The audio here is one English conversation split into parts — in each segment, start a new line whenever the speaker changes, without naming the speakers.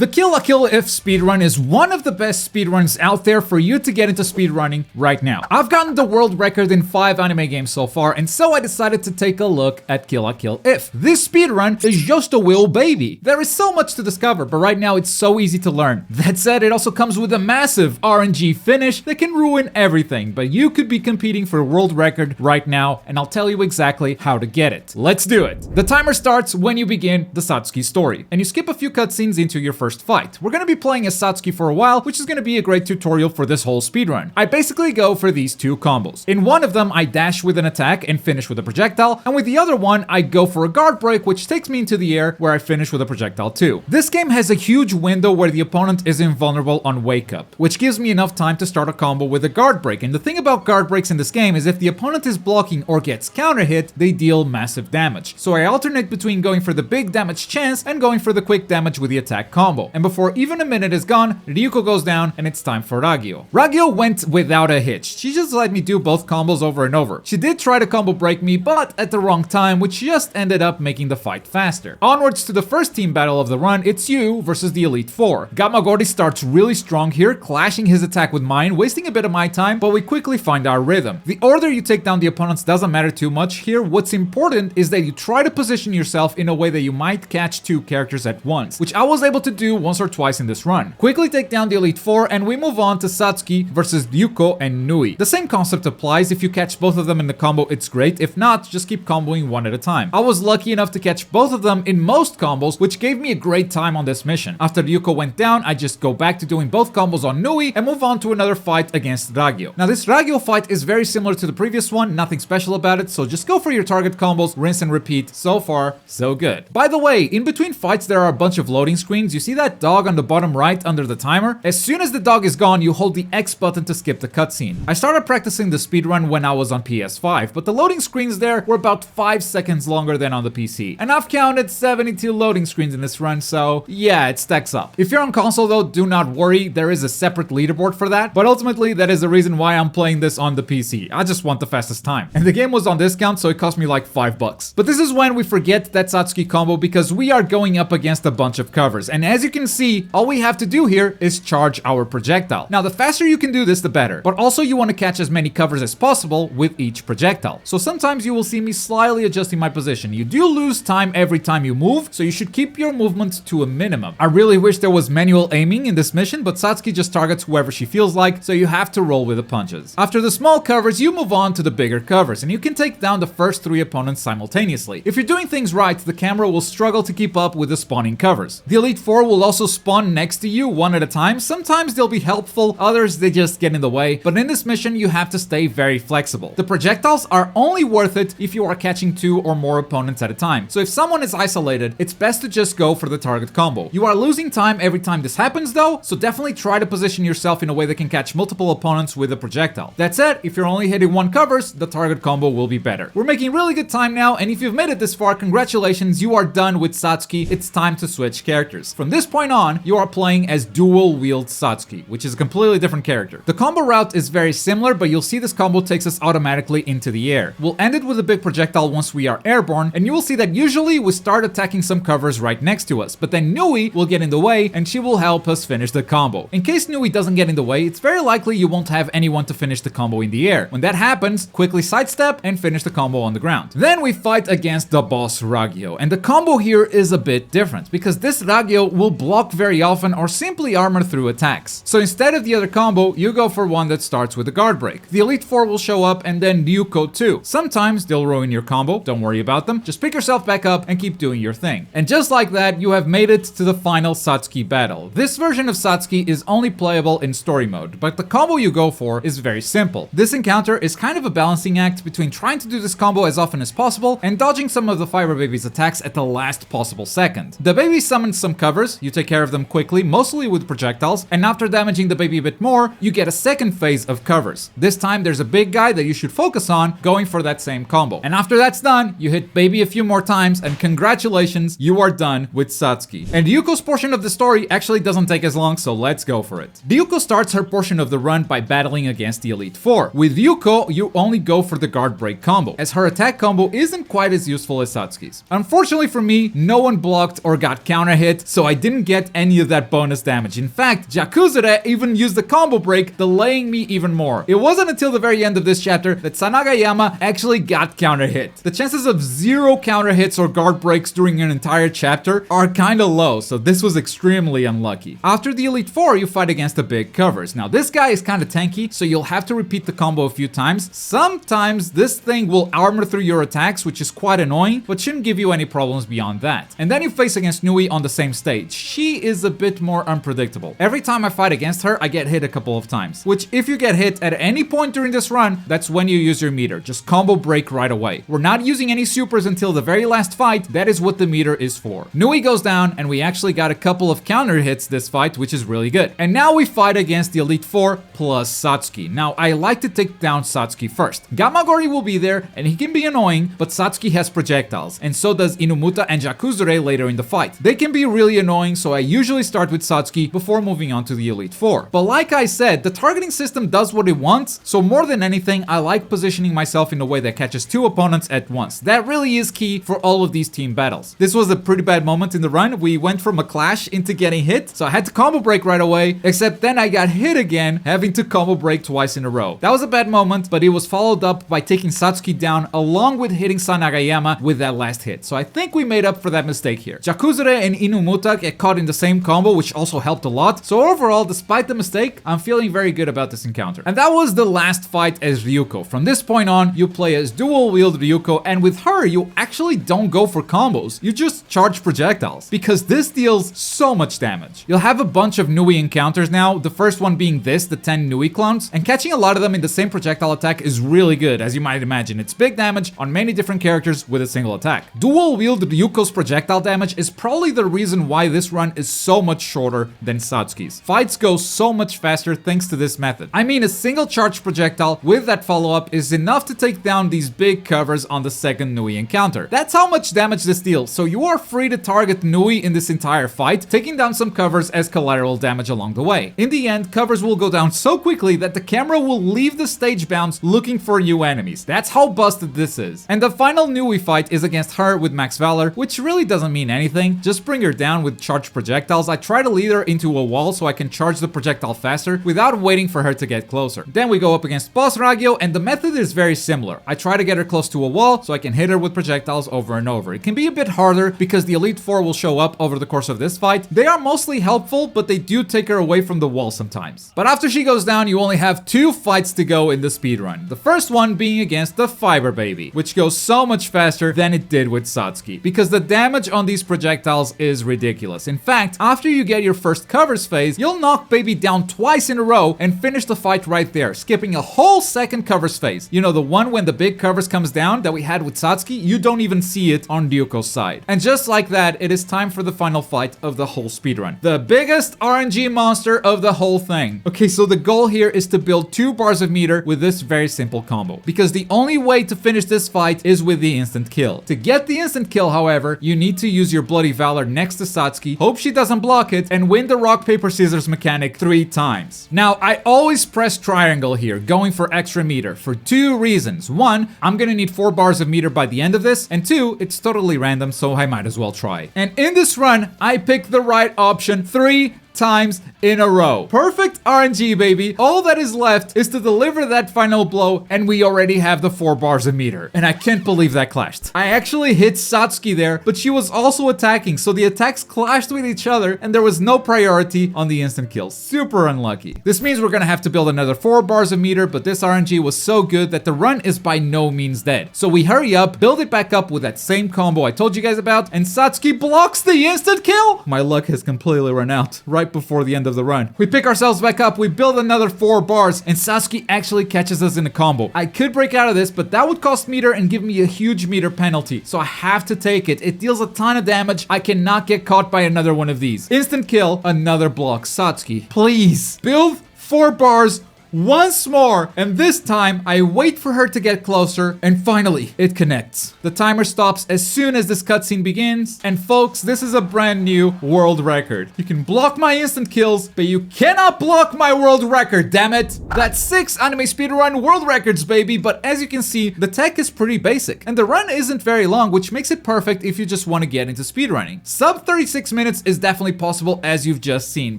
The Kill la Kill If speedrun is one of the best speedruns out there for you to get into speedrunning right now. I've gotten the world record in 5 anime games so far, and so I decided to take a look at Kill la Kill If. This speedrun is just a will baby. There is so much to discover, but right now it's so easy to learn. That said, it also comes with a massive RNG finish that can ruin everything, but you could be competing for a world record right now, and I'll tell you exactly how to get it. Let's do it. The timer starts when you begin the Satsuki story, and you skip a few cutscenes into your first fight. We're gonna be playing as Satsuki for a while, which is gonna be a great tutorial for this whole speedrun. I basically go for these 2 combos. In one of them, I dash with an attack and finish with a projectile, and with the other one, I go for a guard break, which takes me into the air, where I finish with a projectile too. This game has a huge window where the opponent is invulnerable on wake up, which gives me enough time to start a combo with a guard break. And the thing about guard breaks in this game is if the opponent is blocking or gets counter hit, they deal massive damage. So I alternate between going for the big damage chance and going for the quick damage with the attack combo. And before even a minute is gone, Ryuko goes down and it's time for Ragyo. Ragyo went without a hitch. She just let me do both combos over and over. She did try to combo break me, but at the wrong time, which just ended up making the fight faster. Onwards to the first team battle of the run, it's you versus the Elite Four. Gamagori starts really strong here, clashing his attack with mine, wasting a bit of my time, but we quickly find our rhythm. The order you take down the opponents doesn't matter too much here. What's important is that you try to position yourself in a way that you might catch 2 characters at once, which I was able to do once or twice in this run. Quickly take down the Elite Four and we move on to Satsuki versus Ryuko and Nui. The same concept applies. If you catch both of them in the combo, it's great. If not, just keep comboing one at a time. I was lucky enough to catch both of them in most combos, which gave me a great time on this mission. After Ryuko went down, I just go back to doing both combos on Nui and move on to another fight against Ragyo. Now this Ragyo fight is very similar to the previous one, nothing special about it, so just go for your target combos, rinse and repeat. So far, so good. By the way, in between fights there are a bunch of loading screens. You see that dog on the bottom right under the timer? As soon as the dog is gone, you hold the X button to skip the cutscene. I started practicing the speedrun when I was on PS5, but the loading screens there were about 5 seconds longer than on the PC. And I've counted 72 loading screens in this run, so yeah, it stacks up. If you're on console though, do not worry, there is a separate leaderboard for that, but ultimately that is the reason why I'm playing this on the PC. I just want the fastest time. And the game was on discount, so it cost me like $5. But this is when we forget that Satsuki combo because we are going up against a bunch of covers. And as you can see, all we have to do here is charge our projectile. Now, the faster you can do this, the better. But also you want to catch as many covers as possible with each projectile. So sometimes you will see me slightly adjusting my position. You do lose time every time you move, so you should keep your movement to a minimum. I really wish there was manual aiming in this mission, but Satsuki just targets whoever she feels like, so you have to roll with the punches. After the small covers, you move on to the bigger covers, and you can take down the first 3 opponents simultaneously. If you're doing things right, the camera will struggle to keep up with the spawning covers. The Elite Four will also spawn next to you one at a time. Sometimes they'll be helpful, others they just get in the way, but in this mission you have to stay very flexible. The projectiles are only worth it if you are catching 2 or more opponents at a time. So if someone is isolated, it's best to just go for the target combo. You are losing time every time this happens though, so definitely try to position yourself in a way that can catch multiple opponents with a projectile. That said, if you're only hitting 1 covers, the target combo will be better. We're making really good time now, and if you've made it this far, congratulations, you are done with Satsuki. It's time to switch characters. From this point on, you are playing as dual-wield Satsuki, which is a completely different character. The combo route is very similar, but you'll see this combo takes us automatically into the air. We'll end it with a big projectile once we are airborne, and you will see that usually we start attacking some covers right next to us, but then Nui will get in the way, and she will help us finish the combo. In case Nui doesn't get in the way, it's very likely you won't have anyone to finish the combo in the air. When that happens, quickly sidestep and finish the combo on the ground. Then we fight against the boss Ragyo, and the combo here is a bit different, because this Ragyo will block very often or simply armor through attacks. So instead of the other combo, you go for one that starts with a guard break. The Elite Four will show up and then Ryuko too. Sometimes they'll ruin your combo, don't worry about them, just pick yourself back up and keep doing your thing. And just like that, you have made it to the final Satsuki battle. This version of Satsuki is only playable in story mode, but the combo you go for is very simple. This encounter is kind of a balancing act between trying to do this combo as often as possible and dodging some of the Fiber Baby's attacks at the last possible second. The baby summons some covers, you take care of them quickly, mostly with projectiles, and after damaging the baby a bit more, you get a second phase of covers. This time there's a big guy that you should focus on, going for that same combo. And after that's done, you hit baby a few more times, and congratulations, you are done with Satsuki. And Ryuko's portion of the story actually doesn't take as long, so let's go for it. Ryuko starts her portion of the run by battling against the Elite Four. With Ryuko, you only go for the guard break combo, as her attack combo isn't quite as useful as Satsuki's. Unfortunately for me, no one blocked or got counter hit, so I didn't didn't get any of that bonus damage. In fact, Jakuzure even used the combo break, delaying me even more. It wasn't until the very end of this chapter that Sanagayama actually got counter hit. The chances of 0 counter hits or guard breaks during an entire chapter are kinda low, so this was extremely unlucky. After the Elite Four, you fight against the big covers. Now this guy is kinda tanky, so you'll have to repeat the combo a few times. Sometimes this thing will armor through your attacks, which is quite annoying, but shouldn't give you any problems beyond that. And then you face against Nui on the same stage. She is a bit more unpredictable. Every time I fight against her, I get hit a couple of times, which if you get hit at any point during this run, that's when you use your meter. Just combo break right away. We're not using any supers until the very last fight. That is what the meter is for. Nui goes down, and we actually got a couple of counter hits this fight, which is really good. And now we fight against the Elite Four plus Satsuki. Now, I like to take down Satsuki first. Gamagori will be there, and he can be annoying, but Satsuki has projectiles, and so does Inumuta and Jakuzure later in the fight. They can be really annoying, so I usually start with Satsuki before moving on to the Elite Four. But like I said, the targeting system does what it wants, so more than anything, I like positioning myself in a way that catches 2 opponents at once. That really is key for all of these team battles. This was a pretty bad moment in the run. We went from a clash into getting hit, so I had to combo break right away, except then I got hit again, having to combo break twice in a row. That was a bad moment, but it was followed up by taking Satsuki down along with hitting Sanagayama with that last hit. So I think we made up for that mistake here. Jakuzure and Inumuta get caught in the same combo, which also helped a lot. So overall, despite the mistake, I'm feeling very good about this encounter. And that was the last fight as Ryuko. From this point on, you play as dual-wield Ryuko, and with her, you actually don't go for combos. You just charge projectiles, because this deals so much damage. You'll have a bunch of Nui encounters now, the first one being this, the 10 Nui clones, and catching a lot of them in the same projectile attack is really good, as you might imagine. It's big damage on many different characters with a single attack. Dual-wield Ryuko's projectile damage is probably the reason why this run is so much shorter than Satsuki's. Fights go so much faster thanks to this method. I mean, a single charge projectile with that follow-up is enough to take down these big covers on the second Nui encounter. That's how much damage this deals, so you are free to target Nui in this entire fight, taking down some covers as collateral damage along the way. In the end, covers will go down so quickly that the camera will leave the stage bounds looking for new enemies. That's how busted this is. And the final Nui fight is against her with Max Valor, which really doesn't mean anything. Just bring her down with charged projectiles. I try to lead her into a wall so I can charge the projectile faster without waiting for her to get closer. Then we go up against Boss Ragyo, and the method is very similar. I try to get her close to a wall so I can hit her with projectiles over and over. It can be a bit harder because the Elite Four will show up over the course of this fight. They are mostly helpful, but they do take her away from the wall sometimes. But after she goes down, you only have 2 fights to go in the speedrun. The first one being against the Fiber Baby, which goes so much faster than it did with Satsuki, because the damage on these projectiles is ridiculous. In fact, after you get your first covers phase, you'll knock Baby down twice in a row and finish the fight right there, skipping a whole second covers phase. You know, the one when the big covers comes down that we had with Satsuki, you don't even see it on Ryuko's side. And just like that, it is time for the final fight of the whole speedrun. The biggest RNG monster of the whole thing. Okay, so the goal here is to build 2 bars of meter with this very simple combo, because the only way to finish this fight is with the instant kill. To get the instant kill, however, you need to use your Bloody Valor next to Satsuki, hope she doesn't block it, and win the rock, paper, scissors mechanic 3 times. Now, I always press triangle here, going for extra meter, for 2 reasons. 1, I'm gonna need 4 bars of meter by the end of this, and 2, it's totally random, so I might as well try. And in this run, I picked the right option 3 times in a row. Perfect RNG, baby. All that is left is to deliver that final blow, and we already have the 4 bars of meter. And I can't believe that clashed. I actually hit Satsuki there, but she was also attacking, so the attacks clashed with each other, and there was no priority on the instant kill. Super unlucky. This means we're gonna have to build another 4 bars of meter, but this RNG was so good that the run is by no means dead. So we hurry up, build it back up with that same combo I told you guys about, and Satsuki blocks the instant kill! My luck has completely run out right before the end of the run. We pick ourselves back up, we build another 4 bars, and Satsuki actually catches us in a combo. I could break out of this, but that would cost meter and give me a huge meter penalty, so I have to take it. It deals a ton of damage. I cannot get caught by another one of these. Instant kill, another block. Satsuki, please, build 4 bars once more, and this time I wait for her to get closer, and finally it connects. The timer stops as soon as this cutscene begins, and folks, this is a brand new world record. You can block my instant kills, but you cannot block my world record, damn it! That's 6 anime speedrun world records, baby, but as you can see, the tech is pretty basic, and the run isn't very long, which makes it perfect if you just want to get into speedrunning. Sub 36 minutes is definitely possible, as you've just seen,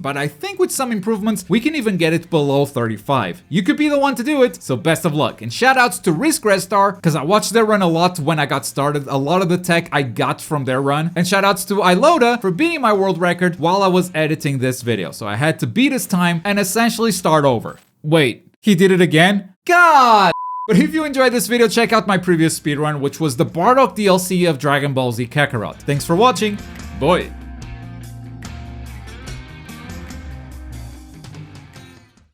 but I think with some improvements, we can even get it below 35. You could be the one to do it, so best of luck. And shoutouts to Risk Restar, because I watched their run a lot when I got started. A lot of the tech I got from their run. And shoutouts to Iloda for beating my world record while I was editing this video. So I had to beat his time and essentially start over. Wait, he did it again? God! But if you enjoyed this video, check out my previous speedrun, which was the Bardock DLC of Dragon Ball Z Kakarot. Thanks for watching. Bye.